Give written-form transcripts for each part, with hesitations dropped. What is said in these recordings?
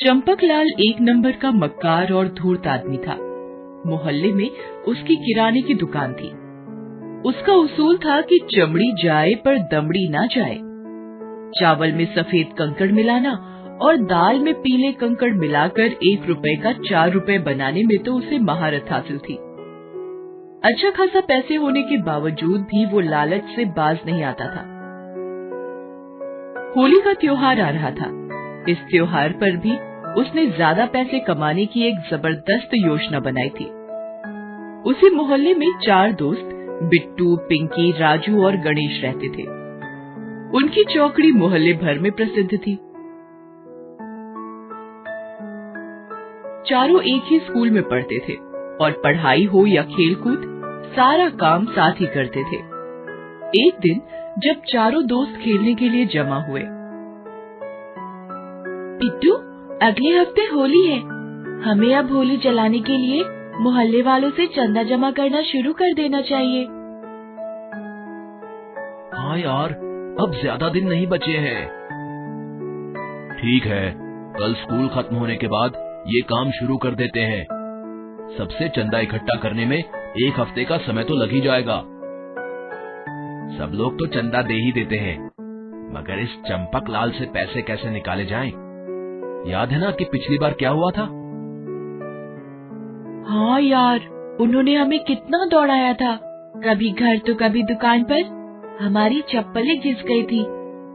चंपकलाल एक नंबर का मक्कार और धूर्त आदमी था। मोहल्ले में उसकी किराने की दुकान थी। उसका उसूल था कि चमड़ी जाए पर दमड़ी ना जाए। चावल में सफेद कंकड़ मिलाना और दाल में पीले कंकड़ मिलाकर 1 रुपए का 4 रुपए बनाने में तो उसे महारत हासिल थी। अच्छा खासा पैसे होने के बावजूद भी वो लालच से बाज नहीं आता था। होली का त्योहार आ रहा था। इस त्योहार पर भी उसने ज्यादा पैसे कमाने की एक जबरदस्त योजना बनाई थी। उसी मोहल्ले में 4 दोस्त बिट्टू, पिंकी, राजू और गणेश रहते थे। उनकी चौकड़ी मोहल्ले भर में प्रसिद्ध थी। चारों एक ही स्कूल में पढ़ते थे और पढ़ाई हो या खेलकूद सारा काम साथ ही करते थे। एक दिन जब चारों दोस्त खेलने के लिए जमा हुए, बिट्टू, अगले हफ्ते होली है, हमें अब होली जलाने के लिए मोहल्ले वालों से चंदा जमा करना शुरू कर देना चाहिए। हाँ यार, अब ज्यादा दिन नहीं बचे हैं। ठीक है, कल स्कूल खत्म होने के बाद ये काम शुरू कर देते हैं। सबसे चंदा इकट्ठा करने में 1 हफ्ते का समय तो लग ही जाएगा। सब लोग तो चंदा दे ही देते हैं, मगर इस चंपकलाल से पैसे कैसे निकाले जाएं? याद है ना कि पिछली बार क्या हुआ था? हाँ यार, उन्होंने हमें कितना दौड़ाया था। कभी घर तो कभी दुकान पर। हमारी चप्पलें घिस गई थी,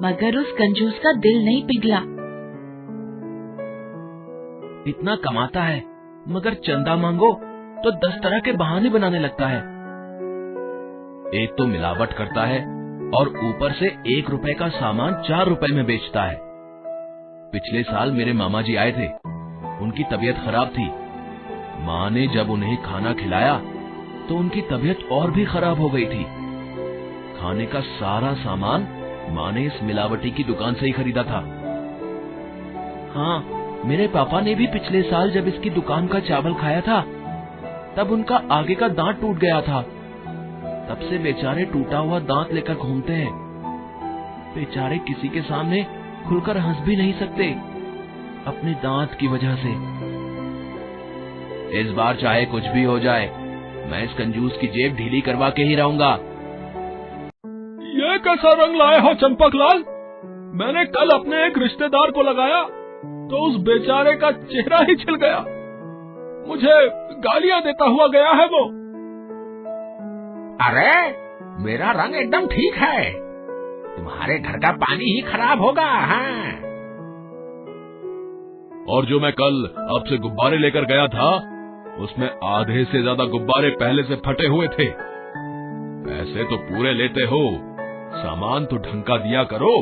मगर उस कंजूस का दिल नहीं पिघला। इतना कमाता है, मगर चंदा मांगो तो 10 तरह के बहाने बनाने लगता है। एक तो मिलावट करता है और ऊपर से 1 रुपए का सामान 4 रुपए में बेचता है। पिछले साल मेरे मामा जी आए थे, उनकी तबीयत खराब थी। माँ ने जब उन्हें खाना खिलाया तो उनकी तबीयत और भी खराब हो गई थी। खाने का सारा सामान माँ ने इस मिलावटी की दुकान से ही खरीदा था। हाँ, मेरे पापा ने भी पिछले साल जब इसकी दुकान का चावल खाया था, तब उनका आगे का दांत टूट गया था। तब से बेचारे टूटा हुआ दांत लेकर घूमते हैं। बेचारे किसी के सामने खुलकर हंस भी नहीं सकते, अपने दांत की वजह से। इस बार चाहे कुछ भी हो जाए, मैं इस कंजूस की जेब ढीली करवा के ही रहूंगा। ये कैसा रंग लाए हो चंपकलाल? मैंने कल अपने एक रिश्तेदार को लगाया तो उस बेचारे का चेहरा ही छिल गया। मुझे गालियां देता हुआ गया है वो। अरे, मेरा रंग एकदम ठीक है, तुम्हारे घर का पानी ही खराब होगा। हाँ। और जो मैं कल आपसे गुब्बारे लेकर गया था, उसमें आधे से ज्यादा गुब्बारे पहले से फटे हुए थे। पैसे तो पूरे लेते हो, सामान तो ढंग का दिया करो।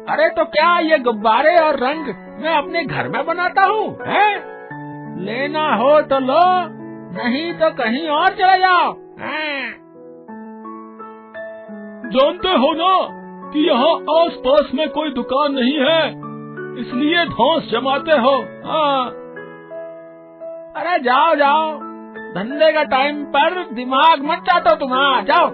अरे तो क्या ये गुब्बारे और रंग मैं अपने घर में बनाता हूँ? लेना हो तो लो, नहीं तो कहीं और चले जाओ। जानते हो ना कि यहाँ आस पास में कोई दुकान नहीं है, इसलिए धौंस जमाते हो। हाँ। अरे जाओ जाओ, धंधे का टाइम पर दिमाग मत चाटो तुम। जाओ।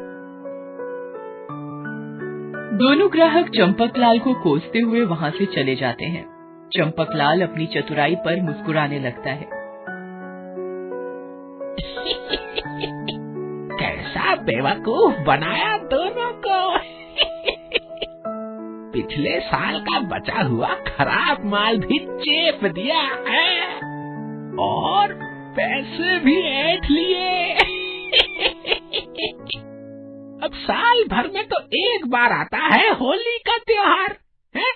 दोनों ग्राहक चंपकलाल को कोसते हुए वहाँ से चले जाते हैं। चंपकलाल अपनी चतुराई पर मुस्कुराने लगता है। कैसा बेवकूफ बनाया दोनों को। पिछले साल का बचा हुआ खराब माल भी चेप दिया है और पैसे भी ऐंठ लिए। अब साल भर में तो एक बार आता है होली का त्योहार है?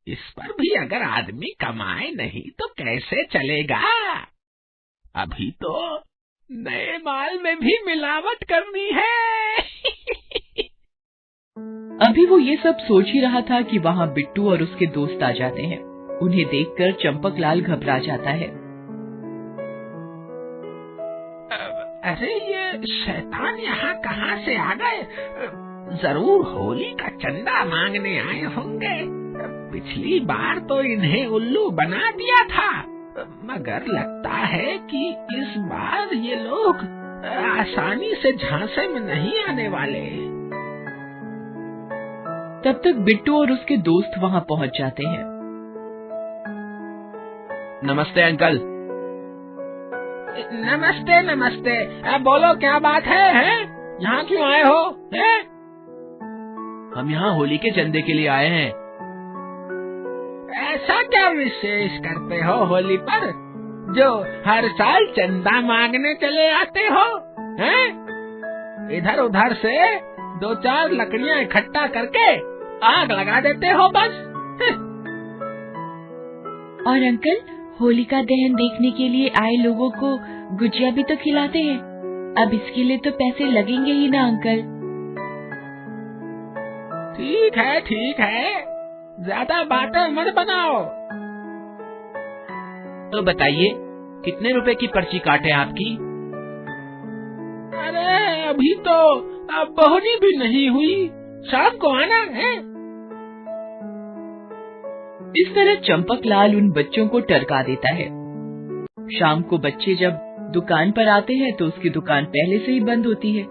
इस पर भी अगर आदमी कमाए नहीं तो कैसे चलेगा? अभी तो नए माल में भी मिलावट करनी है। अभी वो ये सब सोच ही रहा था कि वहाँ बिट्टू और उसके दोस्त आ जाते हैं। उन्हें देखकर चंपकलाल घबरा जाता है। अरे ये शैतान यहाँ कहाँ से आ गए? जरूर होली का चंदा मांगने आए होंगे। पिछली बार तो इन्हें उल्लू बना दिया था, मगर लगता है कि इस बार ये लोग आसानी से झांसे में नहीं आने वाले। तब तक बिट्टू और उसके दोस्त वहाँ पहुँच जाते हैं। नमस्ते अंकल। नमस्ते नमस्ते। बोलो क्या बात है? यहाँ क्यों आए हो? है? हम यहाँ होली के चंदे के लिए आए हैं। ऐसा क्या विशेष करते हो होली पर जो हर साल चंदा मांगने चले आते हो? हैं? इधर उधर से 2-4 लकड़ियाँ इकट्ठा करके आग लगा देते हो बस। और अंकल, होलिका दहन देखने के लिए आए लोगों को गुजिया भी तो खिलाते हैं। अब इसके लिए तो पैसे लगेंगे ही ना अंकल। ठीक है, ज्यादा बातें मत बनाओ। तो बताइए, कितने रुपए की पर्ची काटे आपकी? अरे अभी तो पहुंची भी नहीं हुई, शाम को आना है। इस तरह चंपकलाल उन बच्चों को टरका देता है। शाम को बच्चे जब दुकान पर आते हैं तो उसकी दुकान पहले से ही बंद होती है।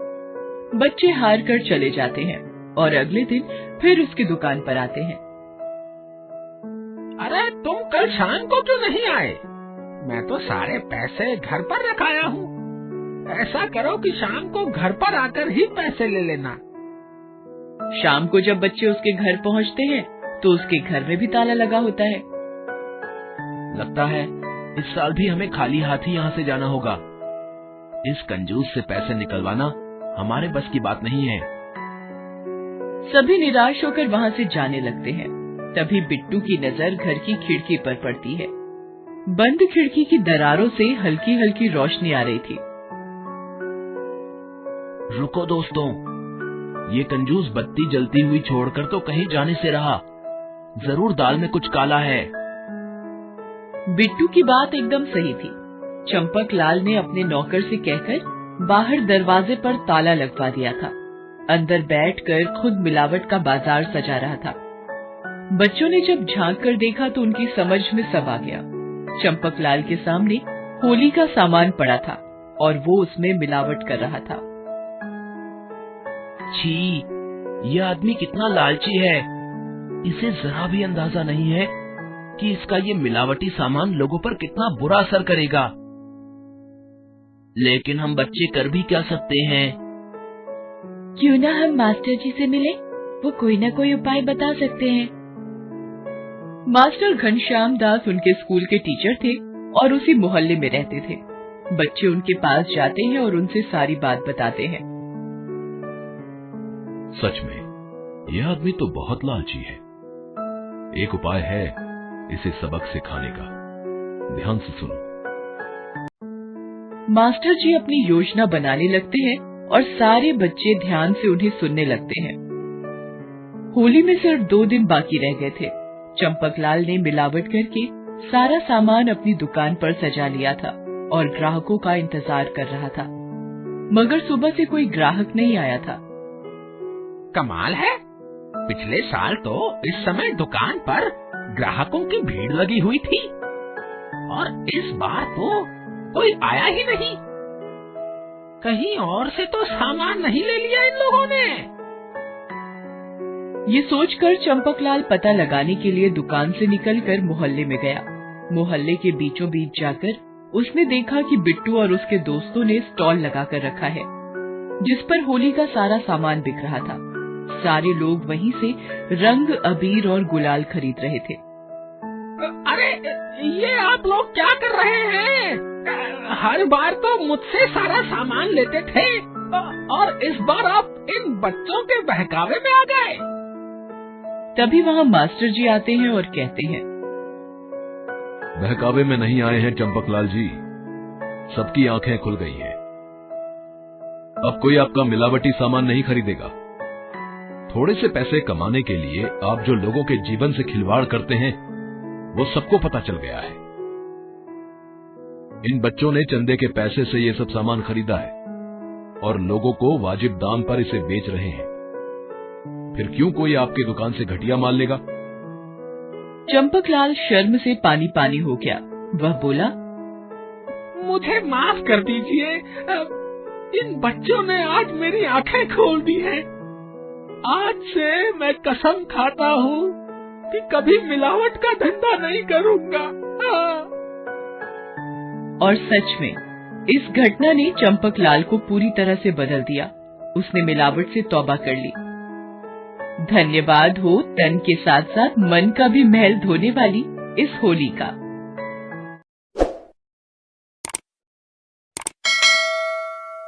बच्चे हार कर चले जाते हैं और अगले दिन फिर उसकी दुकान पर आते हैं। अरे तुम कल शाम को क्यों नहीं आए? मैं तो सारे पैसे घर पर रखाया हूँ। ऐसा करो कि शाम को घर पर आकर ही पैसे ले लेना। शाम को जब बच्चे उसके घर पहुँचते हैं तो उसके घर में भी ताला लगा होता है। लगता है इस साल भी हमें खाली हाथ ही यहाँ से जाना होगा। इस कंजूस से पैसे निकलवाना हमारे बस की बात नहीं है। सभी निराश होकर वहाँ से जाने लगते हैं। तभी बिट्टू की नजर घर की खिड़की पर पड़ती है। बंद खिड़की की दरारों से हल्की हल्की रोशनी आ रही थी। रुको दोस्तों, ये कंजूस बत्ती जलती हुई छोड़कर तो कहीं जाने से रहा। जरूर दाल में कुछ काला है। बिट्टू की बात एकदम सही थी। चंपकलाल ने अपने नौकर से कहकर बाहर दरवाजे पर ताला लगवा दिया था। अंदर बैठकर खुद मिलावट का बाजार सजा रहा था। बच्चों ने जब झांक कर देखा तो उनकी समझ में सब आ गया। चंपकलाल के सामने होली का सामान पड़ा था और वो उसमें मिलावट कर रहा था। छी, यह आदमी कितना लालची है। इसे जरा भी अंदाजा नहीं है कि इसका ये मिलावटी सामान लोगों पर कितना बुरा असर करेगा। लेकिन हम बच्चे कर भी क्या सकते हैं? क्यों ना हम मास्टर जी से मिले, वो कोई ना कोई उपाय बता सकते हैं। मास्टर घनश्याम दास उनके स्कूल के टीचर थे और उसी मोहल्ले में रहते थे। बच्चे उनके पास जाते हैं और उनसे सारी बात बताते हैं। सच में यह आदमी तो बहुत लालची है। एक उपाय है इसे सबक सिखाने का। ध्यान से सुनो। मास्टर जी अपनी योजना बनाने लगते हैं और सारे बच्चे ध्यान से उन्हें सुनने लगते हैं। होली में सिर्फ 2 दिन बाकी रह गए थे। चंपकलाल ने मिलावट करके सारा सामान अपनी दुकान पर सजा लिया था और ग्राहकों का इंतजार कर रहा था, मगर सुबह से कोई ग्राहक नहीं आया था। कमाल है, पिछले साल तो इस समय दुकान पर ग्राहकों की भीड़ लगी हुई थी और इस बार तो कोई आया ही नहीं। कहीं और से तो सामान नहीं ले लिया इन लोगों ने। ये सोचकर चंपकलाल पता लगाने के लिए दुकान से निकलकर मोहल्ले में गया। मोहल्ले के बीचों बीच जाकर उसने देखा कि बिट्टू और उसके दोस्तों ने स्टॉल लगाकर रखा है, जिस पर होली का सारा सामान बिक रहा था। सारे लोग वहीं से रंग, अबीर और गुलाल खरीद रहे थे। अरे ये आप लोग क्या कर रहे हैं? हर बार तो मुझसे सारा सामान लेते थे और इस बार आप इन बच्चों के बहकावे में आ गए। तभी वहाँ मास्टर जी आते हैं और कहते हैं, बहकावे में नहीं आए हैं चंपकलाल जी, सबकी आंखें खुल गई हैं। अब कोई आपका मिलावटी सामान नहीं खरीदेगा। थोड़े से पैसे कमाने के लिए आप जो लोगों के जीवन से खिलवाड़ करते हैं वो सबको पता चल गया है। इन बच्चों ने चंदे के पैसे से ये सब सामान खरीदा है और लोगों को वाजिब दाम पर इसे बेच रहे हैं। फिर क्यों कोई आपकी दुकान से घटिया माल लेगा? चंपकलाल शर्म से पानी पानी हो गया। वह बोला, मुझे माफ कर दीजिए, इन बच्चों ने आज मेरी आंखें खोल दी हैं। आज से मैं कसम खाता हूँ कि कभी मिलावट का धंधा नहीं करूँगा। और सच में इस घटना ने चंपकलाल को पूरी तरह से बदल दिया। उसने मिलावट से तौबा कर ली। धन्यवाद हो तन के साथ साथ मन का भी महल धोने वाली इस होली का।